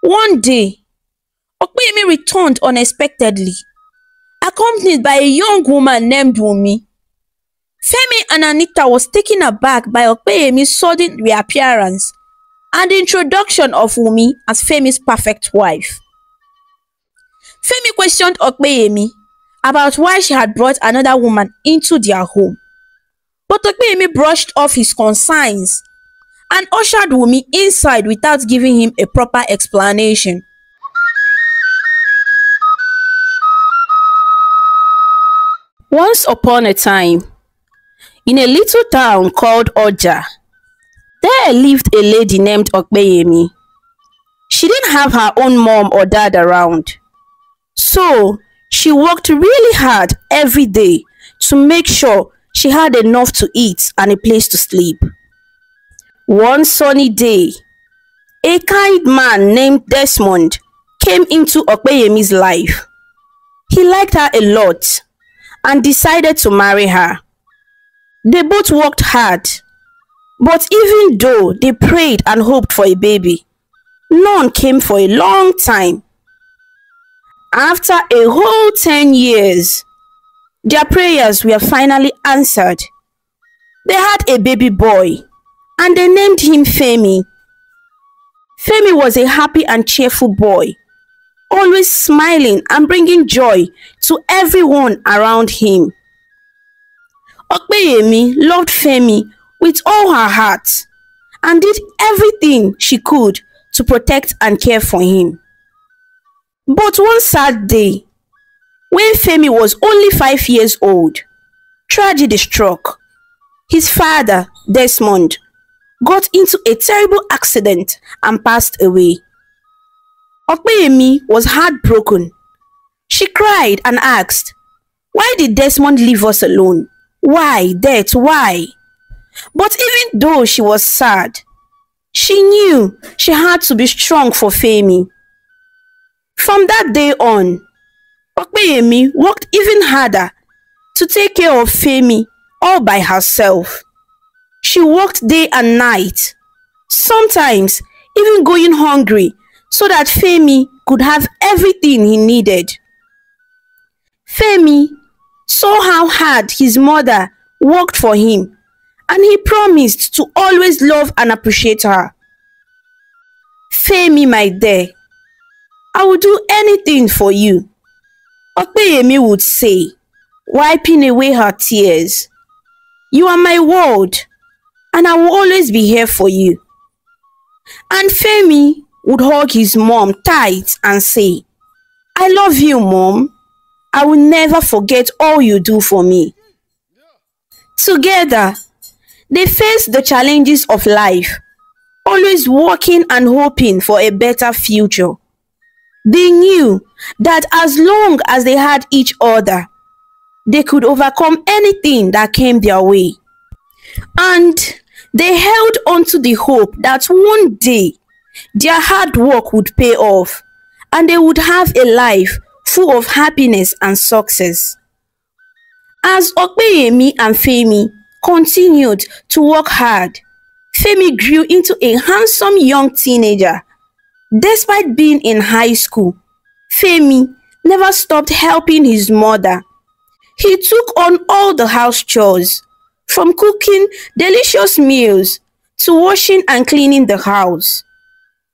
One day, Okpeyemi returned unexpectedly, accompanied by a young woman named Wunmi. Femi and Anita was taken aback by Okpeyemi's sudden reappearance and the introduction of Wunmi as Femi's perfect wife. Femi questioned Okpeyemi about why she had brought another woman into their home, but Okpeyemi brushed off his concerns and ushered Wunmi inside without giving him a proper explanation. Once upon a time, in a little town called Oja, there lived a lady named Okpeyemi. She didn't have her own mom or dad around, so she worked really hard every day to make sure she had enough to eat and a place to sleep. One sunny day, a kind man named Desmond came into Okpeyemi's life. He liked her a lot and decided to marry her. They both worked hard, but even though they prayed and hoped for a baby, none came for a long time. After a whole 10 years, their prayers were finally answered. They had a baby boy, and they named him Femi. Femi was a happy and cheerful boy, always smiling and bringing joy to everyone around him. Okpeyemi loved Femi with all her heart and did everything she could to protect and care for him. But one sad day, when Femi was only 5 years old, tragedy struck. His father, Desmond, got into a terrible accident and passed away. Okpeyemi was heartbroken. She cried and asked, "Why did Desmond leave us alone? Why, Death, why?" But even though she was sad, she knew she had to be strong for Femi. From that day on, Okpeyemi worked even harder to take care of Femi all by herself. She worked day and night, sometimes even going hungry so that Femi could have everything he needed. Femi saw how hard his mother worked for him, and he promised to always love and appreciate her. "Femi, my dear, I will do anything for you," Okpeyemi would say, wiping away her tears. "You are my world, and I will always be here for you." And Femi would hug his mom tight and say, "I love you, Mom. I will never forget all you do for me." Together, they faced the challenges of life, always working and hoping for a better future. They knew that as long as they had each other, they could overcome anything that came their way. And they held on to the hope that one day their hard work would pay off and they would have a life full of happiness and success. As Okpeyemi and Femi continued to work hard, Femi grew into a handsome young teenager. Despite being in high school, Femi never stopped helping his mother. He took on all the house chores, from cooking delicious meals to washing and cleaning the house.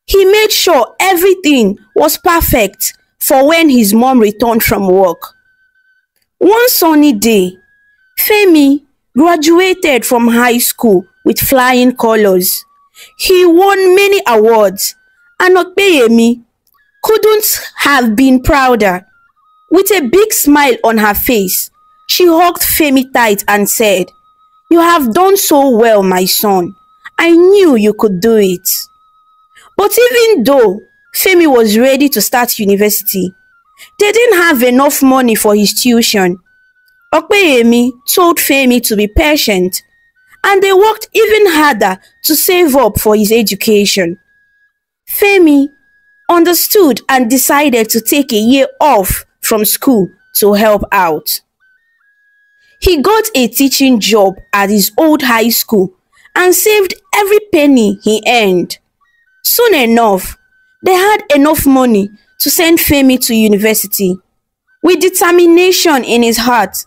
He made sure everything was perfect for when his mom returned from work. One sunny day, Femi graduated from high school with flying colors. He won many awards, and Okpeyemi couldn't have been prouder. With a big smile on her face, she hugged Femi tight and said, "You have done so well, my son. I knew you could do it." But even though Femi was ready to start university, they didn't have enough money for his tuition. Okpeyemi told Femi to be patient, and they worked even harder to save up for his education. Femi understood and decided to take a year off from school to help out. He got a teaching job at his old high school and saved every penny he earned. Soon enough, They had enough money to send Femi to university. With determination in his heart,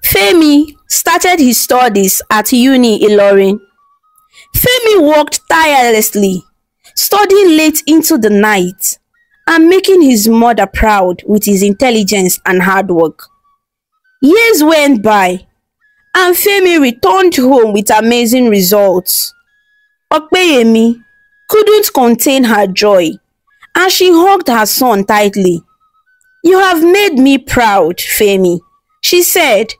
Femi started his studies at Uni Ilorin. Femi worked tirelessly, studying late into the night and making his mother proud with his intelligence and hard work. Years went by and Femi returned home with amazing results. Okpeyemi couldn't contain her joy and she hugged her son tightly. "You have made me proud, Femi," she said,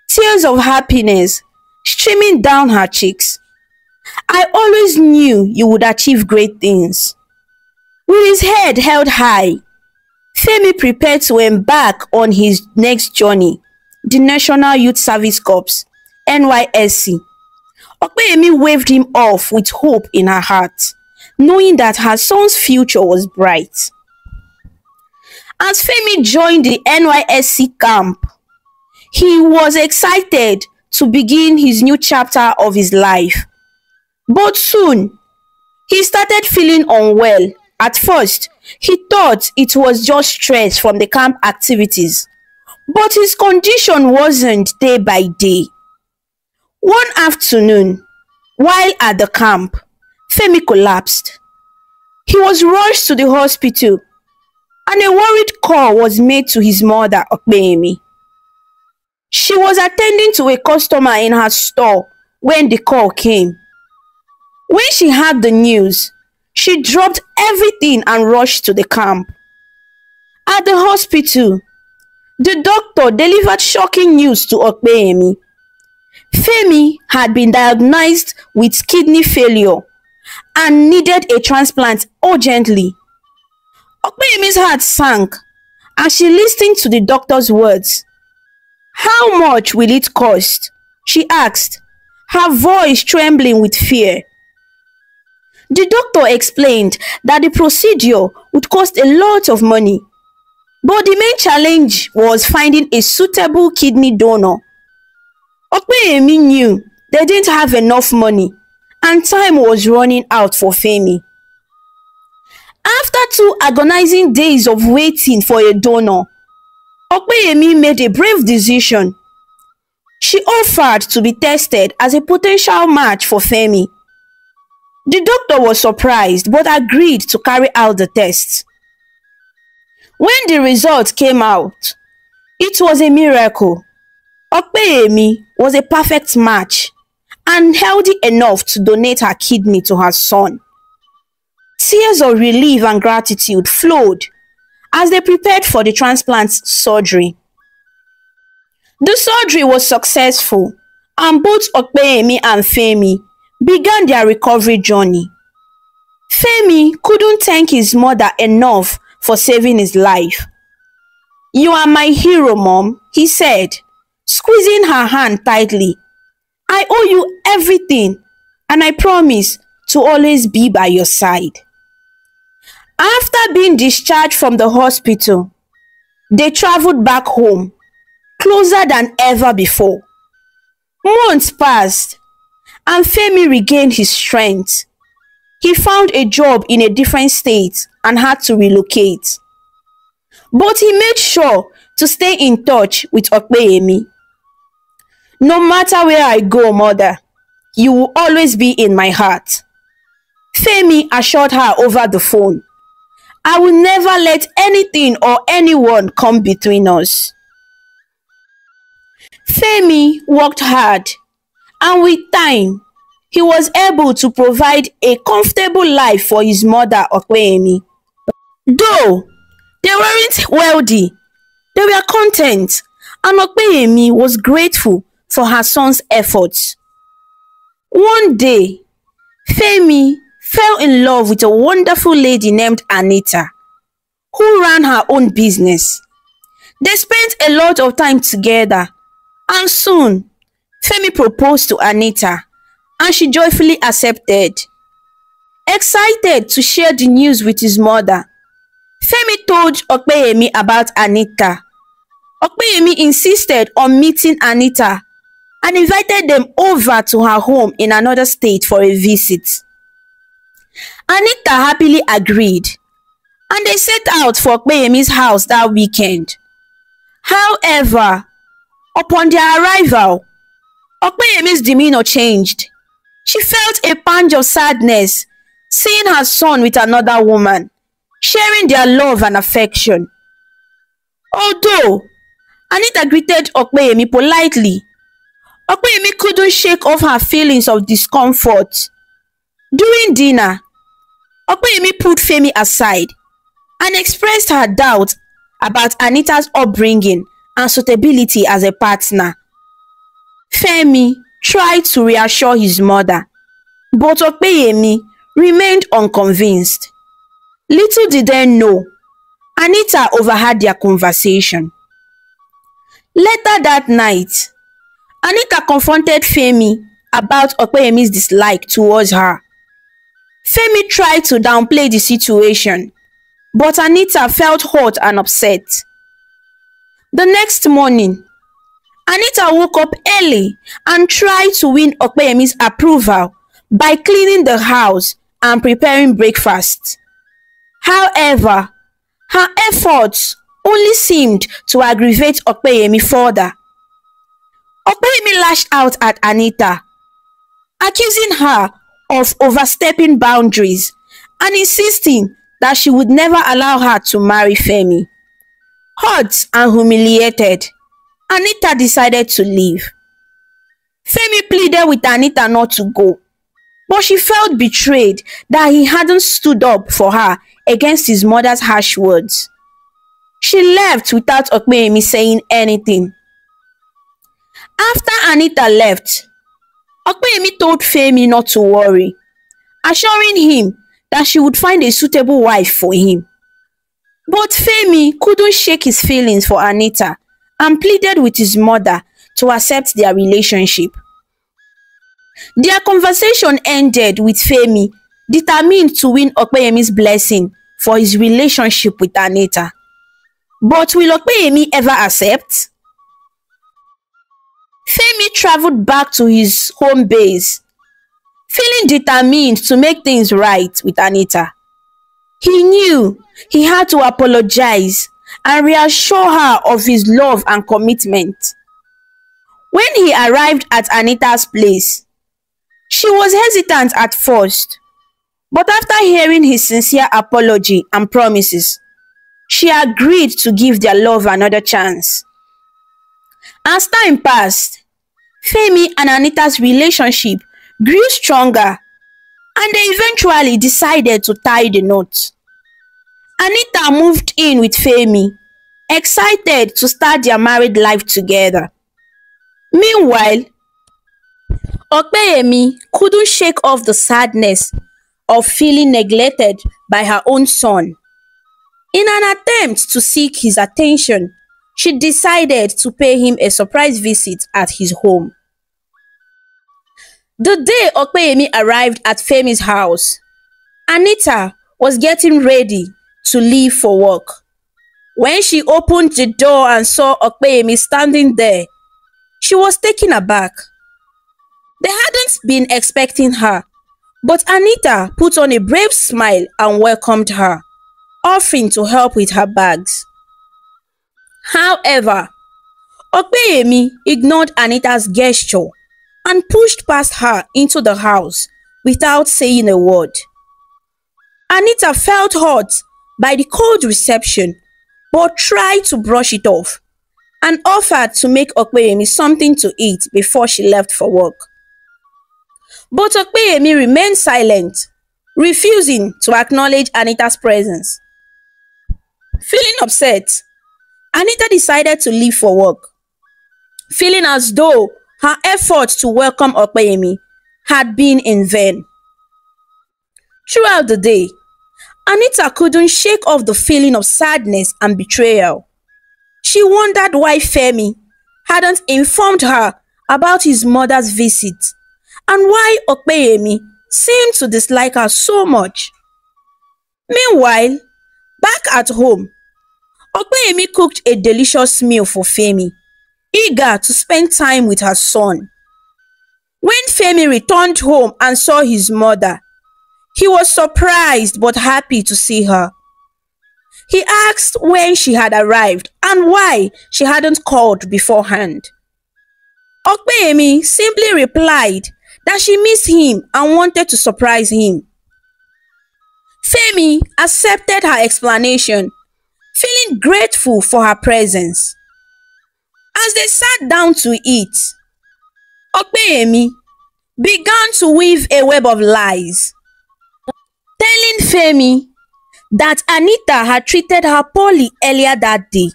tears of happiness streaming down her cheeks. "I always knew you would achieve great things." With his head held high, Femi prepared to embark on his next journey, the National Youth Service Corps (NYSC). Okpeyemi waved him off with hope in her heart, knowing that her son's future was bright. As Femi joined the NYSC camp, he was excited to begin his new chapter of his life. But soon, he started feeling unwell. At first, he thought it was just stress from the camp activities, but his condition worsened day by day. One afternoon, while at the camp, Femi collapsed. He was rushed to the hospital and a worried call was made to his mother, Okpeyemi. She was attending to a customer in her store when the call came. When she heard the news, she dropped everything and rushed to the camp. At the hospital, the doctor delivered shocking news to Okpeyemi. Femi had been diagnosed with kidney failure and needed a transplant urgently. Okpeyemi's heart sank as she listened to the doctor's words. "How much will it cost?" she asked, her voice trembling with fear. The doctor explained that the procedure would cost a lot of money, but the main challenge was finding a suitable kidney donor. Okpeyemi knew they didn't have enough money and time was running out for Femi. After 2 agonizing days of waiting for a donor, Okpeyemi made a brave decision. She offered to be tested as a potential match for Femi. The doctor was surprised but agreed to carry out the test. When the results came out, it was a miracle. Okpeyemi was a perfect match and healthy enough to donate her kidney to her son. Tears of relief and gratitude flowed as they prepared for the transplant surgery. The surgery was successful and both Okpeyemi and Femi began their recovery journey. Femi couldn't thank his mother enough for saving his life. "You are my hero, Mom," he said, squeezing her hand tightly. "I owe you everything and I promise to always be by your side." After being discharged from the hospital, they traveled back home, closer than ever before. Months passed and Femi regained his strength. He found a job in a different state and had to relocate. But he made sure to stay in touch with Okpeyemi. "No matter where I go, Mother, you will always be in my heart," Femi assured her over the phone. "I will never let anything or anyone come between us." Femi worked hard and with time, he was able to provide a comfortable life for his mother, Okpeyemi. Though they weren't wealthy, they were content and Okpeyemi was grateful for her son's efforts. One day, Femi fell in love with a wonderful lady named Anita, who ran her own business. They spent a lot of time together and soon, Femi proposed to Anita and she joyfully accepted. Excited to share the news with his mother, Femi told Okpeyemi about Anita. Okpeyemi insisted on meeting Anita and invited them over to her home in another state for a visit. Anita happily agreed and they set out for Okpeyemi's house that weekend. However, upon their arrival, Okpeyemi's demeanor changed. She felt a pang of sadness seeing her son with another woman, sharing their love and affection. Although Anita greeted Okpeyemi politely, Okpeyemi couldn't shake off her feelings of discomfort. During dinner, Okpeyemi put Femi aside and expressed her doubt about Anita's upbringing and suitability as a partner. Femi tried to reassure his mother, but Okpeyemi remained unconvinced. Little did they know, Anita overheard their conversation. Later that night, Anita confronted Femi about Okpeyemi's dislike towards her. Femi tried to downplay the situation, but Anita felt hurt and upset. The next morning, Anita woke up early and tried to win Okpeyemi's approval by cleaning the house and preparing breakfast. However, her efforts only seemed to aggravate Okpeyemi further. Okpeyemi lashed out at Anita, accusing her of overstepping boundaries and insisting that she would never allow her to marry Femi. Hurt and humiliated, Anita decided to leave. Femi pleaded with Anita not to go, but she felt betrayed that he hadn't stood up for her against his mother's harsh words. She left without Okpeyemi saying anything. After Anita left, Okpeyemi told Femi not to worry, assuring him that she would find a suitable wife for him. But Femi couldn't shake his feelings for Anita and pleaded with his mother to accept their relationship. Their conversation ended with Femi determined to win Okpeyemi's blessing for his relationship with Anita. But will Okpeyemi ever accept? Femi traveled back to his home base, feeling determined to make things right with Anita. He knew he had to apologize and reassure her of his love and commitment. When he arrived at Anita's place, she was hesitant at first, but after hearing his sincere apology and promises, she agreed to give their love another chance. As time passed, Femi and Anita's relationship grew stronger and they eventually decided to tie the knot. Anita moved in with Femi, excited to start their married life together. Meanwhile, Okpeyemi couldn't shake off the sadness of feeling neglected by her own son. In an attempt to seek his attention, she decided to pay him a surprise visit at his home. The day Okpeyemi arrived at Femi's house, Anita was getting ready to leave for work. When she opened the door and saw Okpeyemi standing there, she was taken aback. They hadn't been expecting her, but Anita put on a brave smile and welcomed her, offering to help with her bags. However, Okpeyemi ignored Anita's gesture and pushed past her into the house without saying a word. Anita felt hurt by the cold reception but tried to brush it off and offered to make Okpeyemi something to eat before she left for work. But Okpeyemi remained silent, refusing to acknowledge Anita's presence. Feeling upset, Anita decided to leave for work, feeling as though her efforts to welcome Okpeyemi had been in vain. Throughout the day, Anita couldn't shake off the feeling of sadness and betrayal. She wondered why Femi hadn't informed her about his mother's visit and why Okpeyemi seemed to dislike her so much. Meanwhile, back at home, Okpeyemi cooked a delicious meal for Femi, eager to spend time with her son. When Femi returned home and saw his mother, he was surprised but happy to see her. He asked when she had arrived and why she hadn't called beforehand. Okpeyemi simply replied that she missed him and wanted to surprise him. Femi accepted her explanation, feeling grateful for her presence. As they sat down to eat, Okpeyemi began to weave a web of lies, telling Femi that Anita had treated her poorly earlier that day.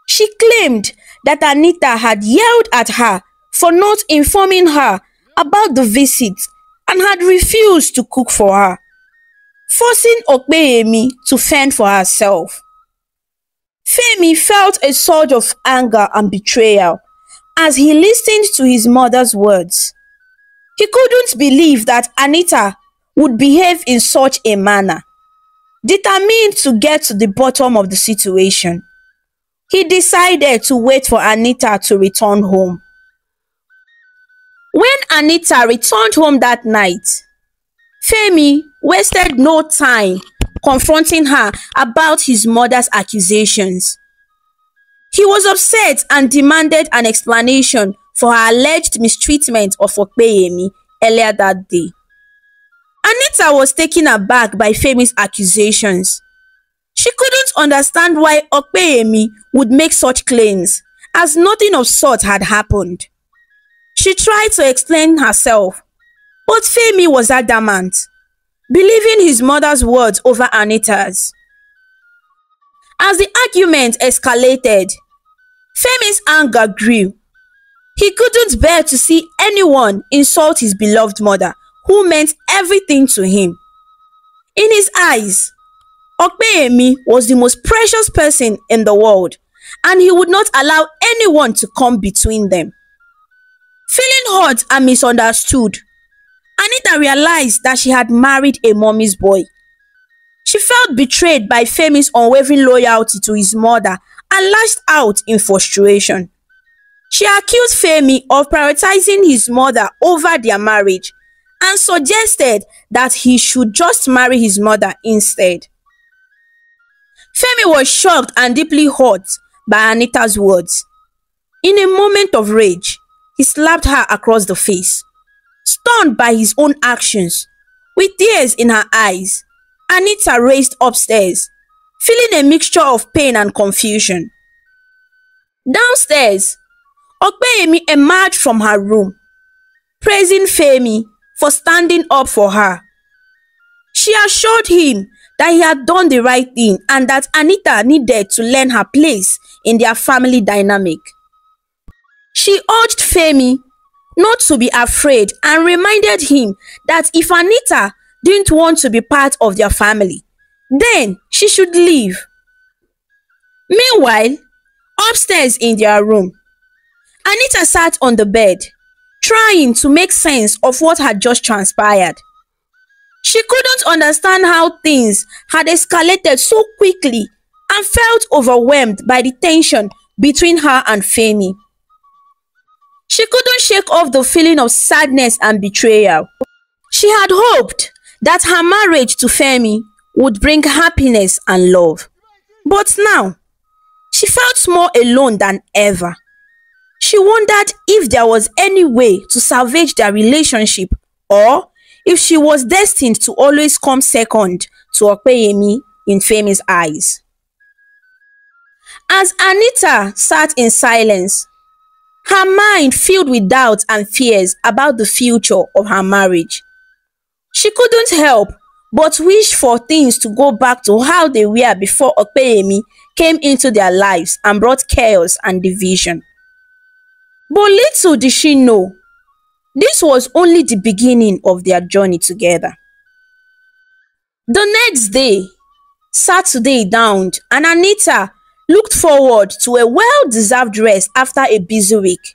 She claimed that Anita had yelled at her for not informing her about the visit and had refused to cook for her, forcing Okpeyemi to fend for herself. Femi felt a surge of anger and betrayal as he listened to his mother's words. He couldn't believe that Anita would behave in such a manner. Determined to get to the bottom of the situation, he decided to wait for Anita to return home. When Anita returned home that night, Femi wasted no time confronting her about his mother's accusations. He was upset and demanded an explanation for her alleged mistreatment of Okpeyemi earlier that day. Anita was taken aback by Femi's accusations. She couldn't understand why Okpeyemi would make such claims, as nothing of sort had happened. She tried to explain herself, but Femi was adamant, believing his mother's words over Anita's. As the argument escalated, Femi's anger grew. He couldn't bear to see anyone insult his beloved mother, who meant everything to him. In his eyes, Okpeyemi was the most precious person in the world, and he would not allow anyone to come between them. Feeling hurt and misunderstood, Anita realized that she had married a mommy's boy. She felt betrayed by Femi's unwavering loyalty to his mother and lashed out in frustration. She accused Femi of prioritizing his mother over their marriage and suggested that he should just marry his mother instead. Femi was shocked and deeply hurt by Anita's words. In a moment of rage, he slapped her across the face. Stunned by his own actions, with tears in her eyes, Anita raced upstairs, feeling a mixture of pain and confusion. Downstairs, Okpeyemi emerged from her room, praising Femi for standing up for her. She assured him that he had done the right thing and that Anita needed to learn her place in their family dynamic. She urged Femi not to be afraid and reminded him that if Anita didn't want to be part of their family, then she should leave. Meanwhile, upstairs in their room, Anita sat on the bed, trying to make sense of what had just transpired. She couldn't understand how things had escalated so quickly and felt overwhelmed by the tension between her and Femi. She couldn't shake off the feeling of sadness and betrayal. She had hoped that her marriage to Femi would bring happiness and love. But now, she felt more alone than ever. She wondered if there was any way to salvage their relationship, or if she was destined to always come second to Okpeyemi in Femi's eyes. As Anita sat in silence, her mind filled with doubts and fears about the future of her marriage. She couldn't help but wish for things to go back to how they were before Okpeyemi came into their lives and brought chaos and division. But little did she know, this was only the beginning of their journey together. The next day, Saturday dawned, and Anita looked forward to a well-deserved rest after a busy week.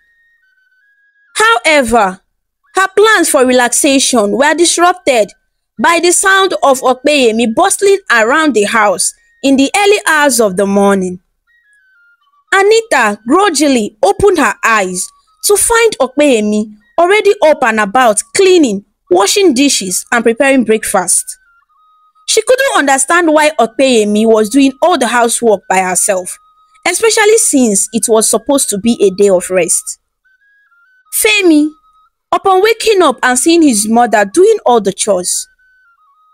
However, her plans for relaxation were disrupted by the sound of Okpeyemi bustling around the house in the early hours of the morning. Anita grudgingly opened her eyes to find Okpeyemi already up and about, cleaning, washing dishes, and preparing breakfast. She couldn't understand why Okpeyemi was doing all the housework by herself, especially since it was supposed to be a day of rest. Femi, upon waking up and seeing his mother doing all the chores,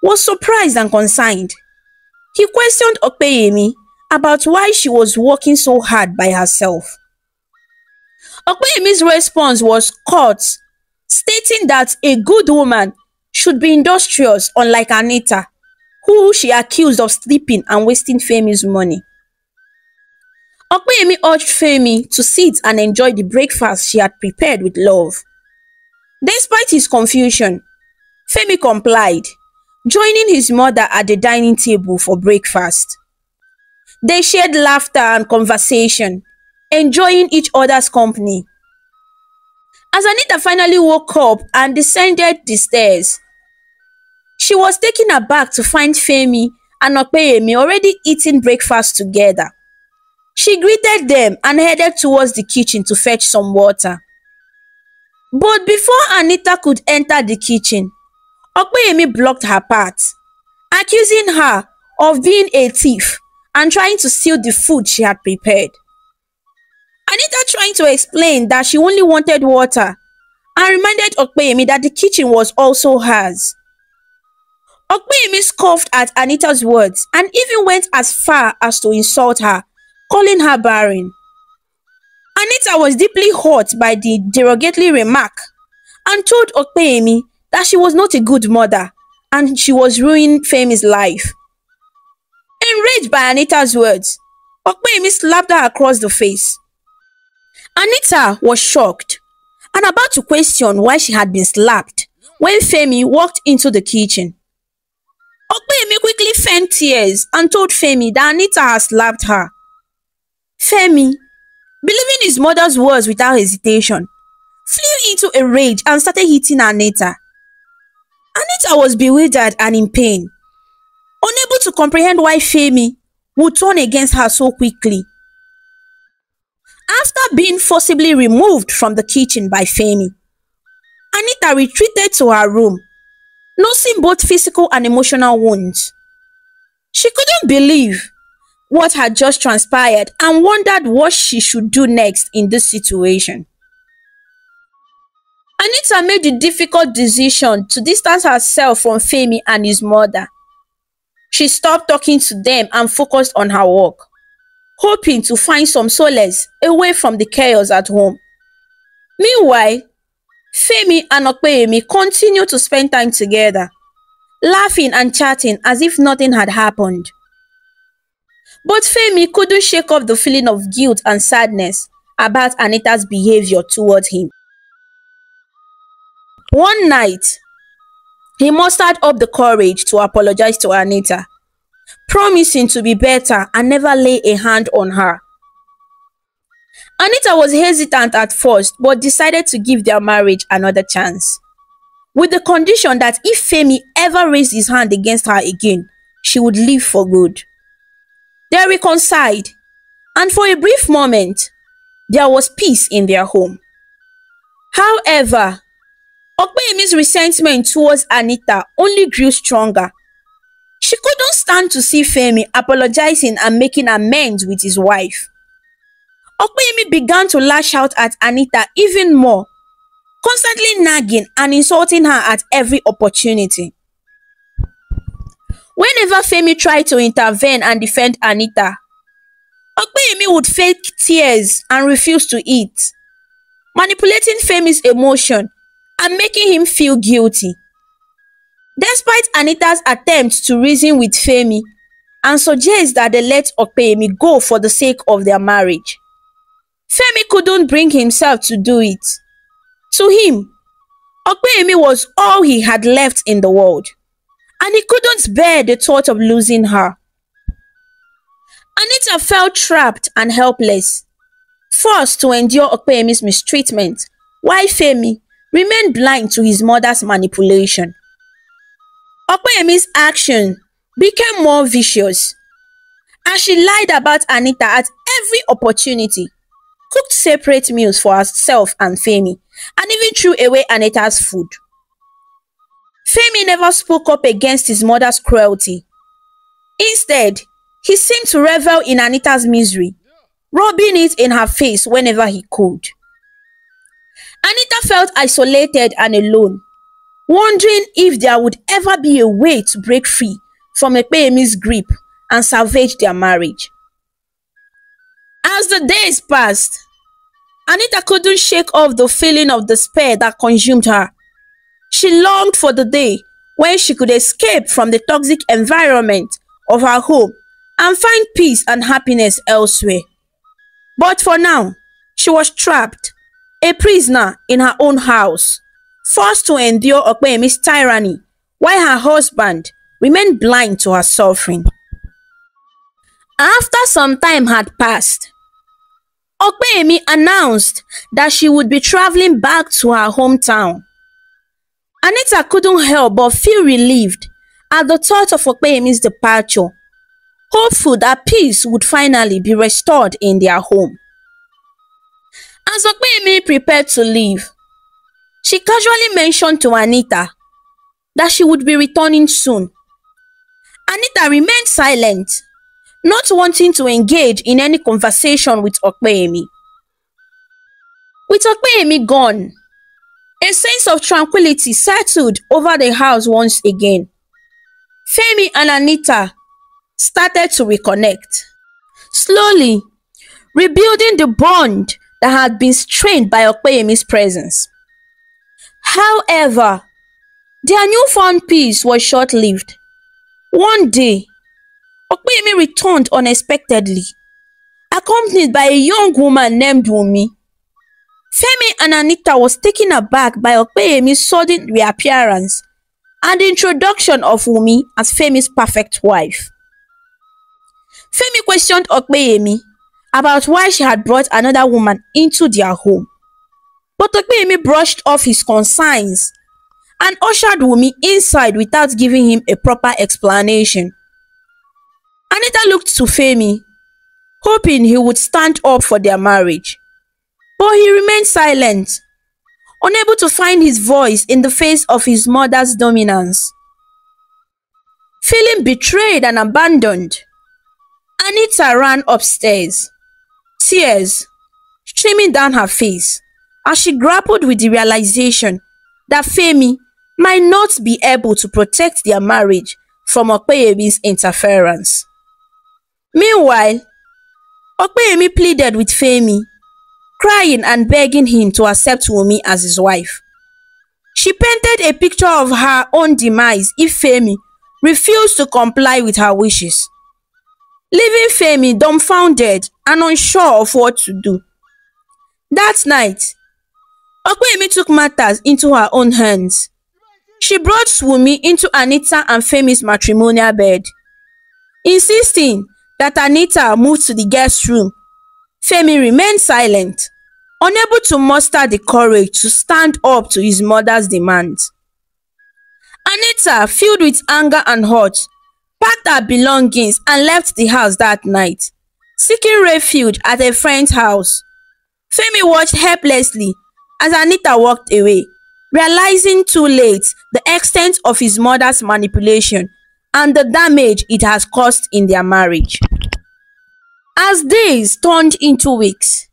was surprised and concerned. He questioned Okpeyemi about why she was working so hard by herself. Okpeyemi's response was curt, stating that a good woman should be industrious, unlike Anita, who she accused of sleeping and wasting Femi's money. Okpeyemi urged Femi to sit and enjoy the breakfast she had prepared with love. Despite his confusion, Femi complied, joining his mother at the dining table for breakfast. They shared laughter and conversation, enjoying each other's company. As Anita finally woke up and descended the stairs, she was taken aback to find Femi and Okpeyemi already eating breakfast together. She greeted them and headed towards the kitchen to fetch some water. But before Anita could enter the kitchen, Okpeyemi blocked her path, accusing her of being a thief and trying to steal the food she had prepared. Anita trying to explain that she only wanted water and reminded Okpeyemi that the kitchen was also hers. Okpeyemi scoffed at Anita's words and even went as far as to insult her, calling her barren. Anita was deeply hurt by the derogatory remark and told Okpeyemi that she was not a good mother and she was ruining Femi's life. Enraged by Anita's words, Okpeyemi slapped her across the face. Anita was shocked and about to question why she had been slapped when Femi walked into the kitchen. Okpeyemi quickly feigned tears and told Femi that Anita had slapped her. Femi, believing his mother's words without hesitation, flew into a rage and started hitting Anita. Anita was bewildered and in pain, unable to comprehend why Femi would turn against her so quickly. After being forcibly removed from the kitchen by Femi, Anita retreated to her room, nursing both physical and emotional wounds. She couldn't believe what had just transpired and wondered what she should do next in this situation. Anita made the difficult decision to distance herself from Femi and his mother. She stopped talking to them and focused on her work, hoping to find some solace away from the chaos at home. Meanwhile, Femi and Okpeyemi continued to spend time together, laughing and chatting as if nothing had happened. But Femi couldn't shake off the feeling of guilt and sadness about Anita's behavior towards him. One night, he mustered up the courage to apologize to Anita, promising to be better and never lay a hand on her. Anita was hesitant at first but decided to give their marriage another chance, with the condition that if Femi ever raised his hand against her again, she would leave for good. They reconciled, and for a brief moment, there was peace in their home. However, Okpeyemi's resentment towards Anita only grew stronger. She couldn't stand to see Femi apologizing and making amends with his wife. Okpeyemi began to lash out at Anita even more, constantly nagging and insulting her at every opportunity. Whenever Femi tried to intervene and defend Anita, Okpeyemi would fake tears and refuse to eat, manipulating Femi's emotion and making him feel guilty. Despite Anita's attempts to reason with Femi and suggest that they let Okpeyemi go for the sake of their marriage, Femi couldn't bring himself to do it. To him, Okpeyemi was all he had left in the world, and he couldn't bear the thought of losing her. Anita felt trapped and helpless, forced to endure Okpeyemi's mistreatment, while Femi remained blind to his mother's manipulation. Okpeyemi's action became more vicious as she lied about Anita at every opportunity, cooked separate meals for herself and Femi, and even threw away Anita's food. Femi never spoke up against his mother's cruelty, Instead, he seemed to revel in Anita's misery, rubbing it in her face whenever he could. Anita felt isolated and alone, wondering if there would ever be a way to break free from Ekpeyemi's grip and salvage their marriage. As the days passed, Anita couldn't shake off the feeling of despair that consumed her. She longed for the day when she could escape from the toxic environment of her home and find peace and happiness elsewhere. But for now, she was trapped, a prisoner in her own house, forced to endure Ekpeyemi's tyranny while her husband remained blind to her suffering. After some time had passed, Ekpeyemi announced that she would be traveling back to her hometown. Anita couldn't help but feel relieved at the thought of Ekpeyemi's departure, hopeful that peace would finally be restored in their home. As Ekpeyemi prepared to leave, she casually mentioned to Anita that she would be returning soon. Anita remained silent, not wanting to engage in any conversation with Ekpeyemi. With Ekpeyemi gone, a sense of tranquility settled over the house once again. Femi and Anita started to reconnect, slowly rebuilding the bond that had been strained by Ekpeyemi's presence. However, their newfound peace was short-lived. One day, Ekpeyemi returned unexpectedly, accompanied by a young woman named Wunmi. Femi and Anita was taken aback by Ekpeyemi's sudden reappearance and the introduction of Wunmi as Femi's perfect wife. Femi questioned Ekpeyemi about why she had brought another woman into their home, but Ekpeyemi brushed off his concerns and ushered Wunmi inside without giving him a proper explanation. Anita looked to Femi, hoping he would stand up for their marriage, but he remained silent, unable to find his voice in the face of his mother's dominance. Feeling betrayed and abandoned, Anita ran upstairs, tears streaming down her face as she grappled with the realization that Femi might not be able to protect their marriage from Ekpeyemi's interference. Meanwhile, Ekpeyemi pleaded with Femi, crying and begging him to accept Wunmi as his wife. She painted a picture of her own demise if Femi refused to comply with her wishes, leaving Femi dumbfounded and unsure of what to do. That night, Ekpeyemi took matters into her own hands. She brought Wunmi into Anita and Femi's matrimonial bed, insisting that Anita moved to the guest room. Femi remained silent, unable to muster the courage to stand up to his mother's demands. Anita, filled with anger and hurt, packed her belongings and left the house that night, seeking refuge at a friend's house. Femi watched helplessly as Anita walked away, realizing too late the extent of his mother's manipulation and the damage it has caused in their marriage. As days turned into weeks,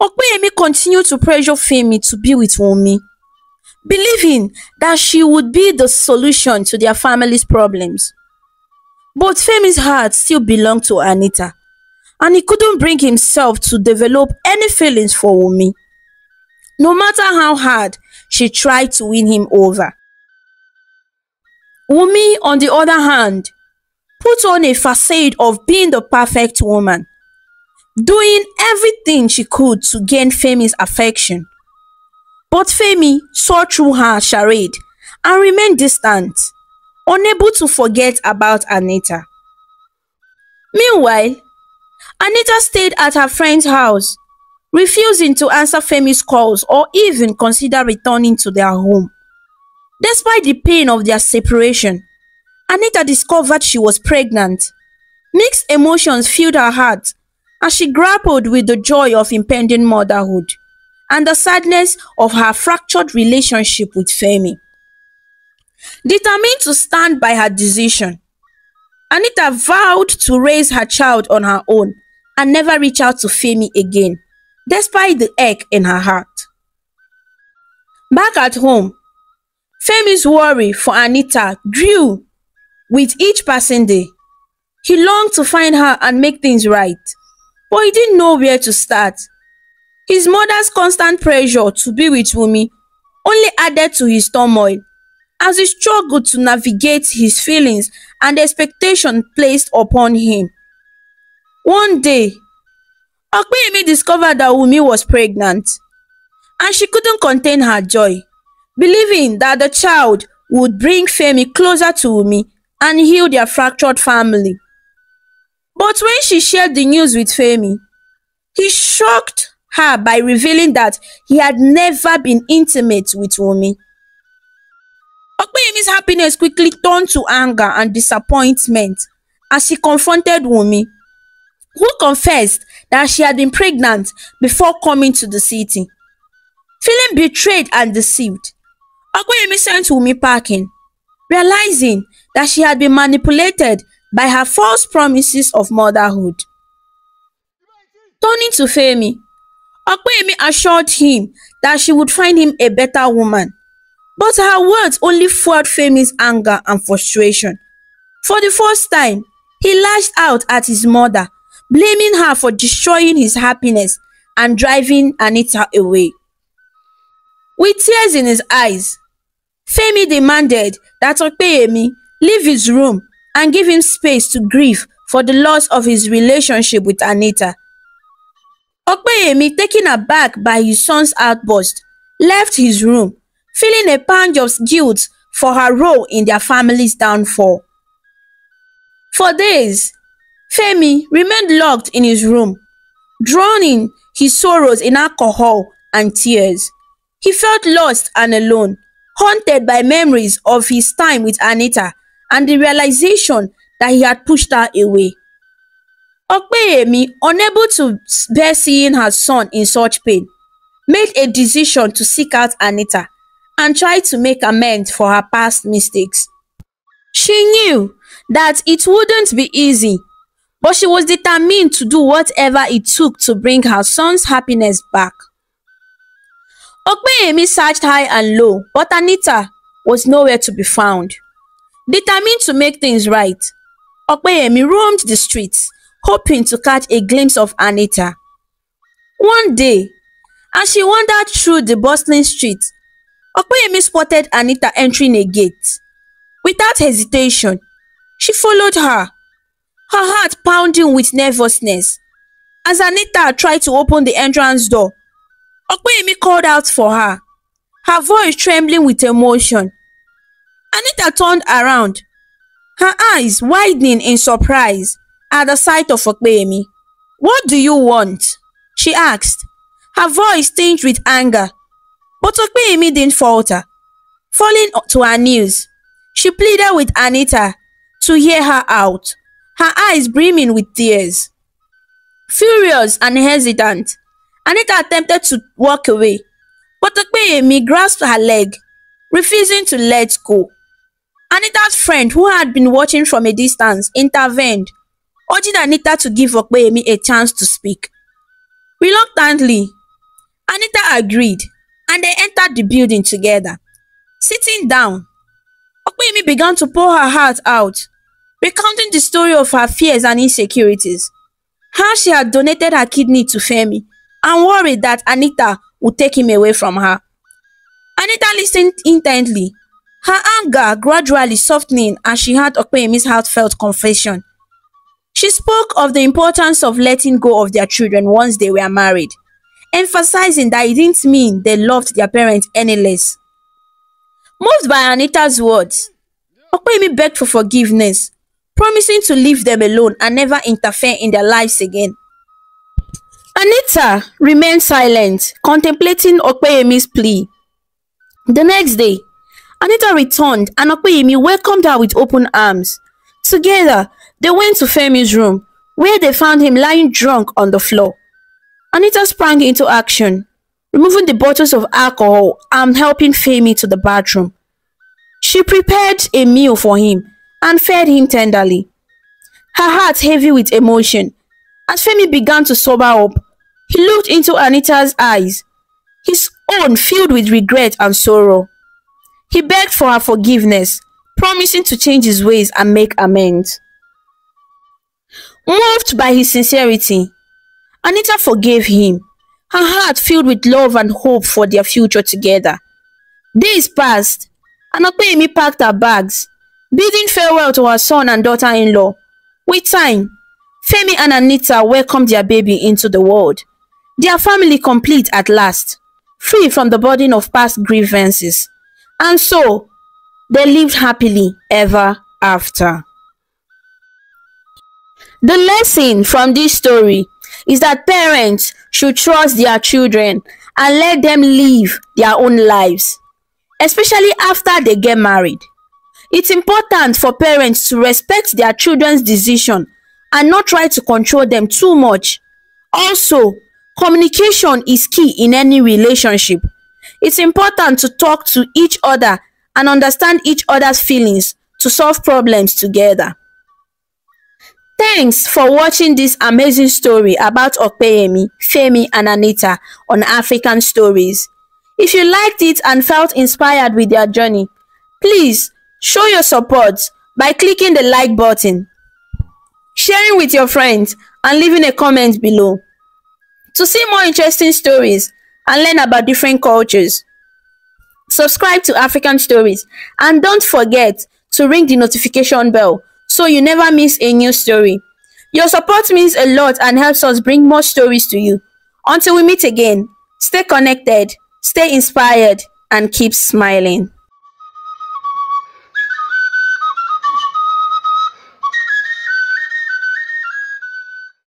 Ekpeyemi continued to pressure Femi to be with Wunmi, believing that she would be the solution to their family's problems. But Femi's heart still belonged to Anita, and he couldn't bring himself to develop any feelings for Wunmi, no matter how hard she tried to win him over. Wunmi, on the other hand, put on a facade of being the perfect woman, doing everything she could to gain Femi's affection. But Femi saw through her charade and remained distant, unable to forget about Anita. Meanwhile, Anita stayed at her friend's house, refusing to answer Femi's calls or even consider returning to their home. Despite the pain of their separation, Anita discovered she was pregnant. Mixed emotions filled her heart as she grappled with the joy of impending motherhood and the sadness of her fractured relationship with Femi. Determined to stand by her decision, Anita vowed to raise her child on her own and never reach out to Femi again, despite the ache in her heart. Back at home, Femi's worry for Anita grew with each passing day. He longed to find her and make things right, but he didn't know where to start. His mother's constant pressure to be with Wunmi only added to his turmoil as he struggled to navigate his feelings and the expectation placed upon him. One day, Okpeyemi discovered that Wunmi was pregnant, and she couldn't contain her joy, believing that the child would bring Femi closer to Wunmi and heal their fractured family. But when she shared the news with Femi, he shocked her by revealing that he had never been intimate with Wunmi. Okpeyemi's happiness quickly turned to anger and disappointment as she confronted Wunmi, who confessed that she had been pregnant before coming to the city. Feeling betrayed and deceived, Okpeyemi sent Wunmi packing, realizing that she had been manipulated by her false promises of motherhood. Turning to Femi, Okpeyemi assured him that she would find him a better woman, but her words only fueled Femi's anger and frustration. For the first time, he lashed out at his mother, blaming her for destroying his happiness and driving Anita away. With tears in his eyes, Femi demanded that Okpeyemi leave his room and give him space to grieve for the loss of his relationship with Anita. Okpeyemi, taken aback by his son's outburst, left his room, feeling a pang of guilt for her role in their family's downfall. For days, Femi remained locked in his room, drowning his sorrows in alcohol and tears. He felt lost and alone, haunted by memories of his time with Anita and the realization that he had pushed her away. Okpeyemi, unable to bear seeing her son in such pain, made a decision to seek out Anita and try to make amends for her past mistakes. She knew that it wouldn't be easy, but she was determined to do whatever it took to bring her son's happiness back. Okpeyemi searched high and low, but Anita was nowhere to be found. Determined to make things right, Okpeyemi roamed the streets, hoping to catch a glimpse of Anita. One day, as she wandered through the bustling streets, Okpeyemi spotted Anita entering a gate. Without hesitation, she followed her, her heart pounding with nervousness. As Anita tried to open the entrance door, Okpeyemi called out for her, her voice trembling with emotion. Anita turned around, her eyes widening in surprise at the sight of Okpeyemi. "What do you want?" she asked, her voice tinged with anger. But Okpeyemi didn't falter. Falling to her knees, she pleaded with Anita to hear her out, her eyes brimming with tears. Furious and hesitant, Anita attempted to walk away, but Okpeyemi grasped her leg, refusing to let go. Anita's friend, who had been watching from a distance, intervened, urging Anita to give Okpeyemi a chance to speak. Reluctantly, Anita agreed, and they entered the building together. Sitting down, Okpeyemi began to pour her heart out, recounting the story of her fears and insecurities, how she had donated her kidney to Femi and worried that Anita would take him away from her. Anita listened intently, her anger gradually softening as she heard Okpeyemi's heartfelt confession. She spoke of the importance of letting go of their children once they were married, emphasizing that it didn't mean they loved their parents any less. Moved by Anita's words, Okpeyemi begged for forgiveness, promising to leave them alone and never interfere in their lives again. Anita remained silent, contemplating Okpeyemi's plea. The next day, Anita returned and Okpeyemi welcomed her with open arms. Together, they went to Femi's room, where they found him lying drunk on the floor. Anita sprang into action, removing the bottles of alcohol and helping Femi to the bathroom. She prepared a meal for him and fed him tenderly, her heart heavy with emotion. As Femi began to sober up, he looked into Anita's eyes, his own filled with regret and sorrow. He begged for her forgiveness, promising to change his ways and make amends. Moved by his sincerity, Anita forgave him, her heart filled with love and hope for their future together. Days passed, and Opeyemi packed her bags, bidding farewell to her son and daughter-in-law. With time, Femi and Anita welcomed their baby into the world, their family complete at last, free from the burden of past grievances. And so, they lived happily ever after. The lesson from this story is that parents should trust their children and let them live their own lives, especially after they get married. It's important for parents to respect their children's decision and not try to control them too much. Also, communication is key in any relationship. It's important to talk to each other and understand each other's feelings to solve problems together. Thanks for watching this amazing story about Opeyemi, Femi and Anita on African Stories. If you liked it and felt inspired with their journey, please show your support by clicking the like button, sharing with your friends and leaving a comment below. To see more interesting stories and learn about different cultures, subscribe to African Stories and don't forget to ring the notification bell so you never miss a new story. Your support means a lot and helps us bring more stories to you. Until we meet again, stay connected, stay inspired, and keep smiling.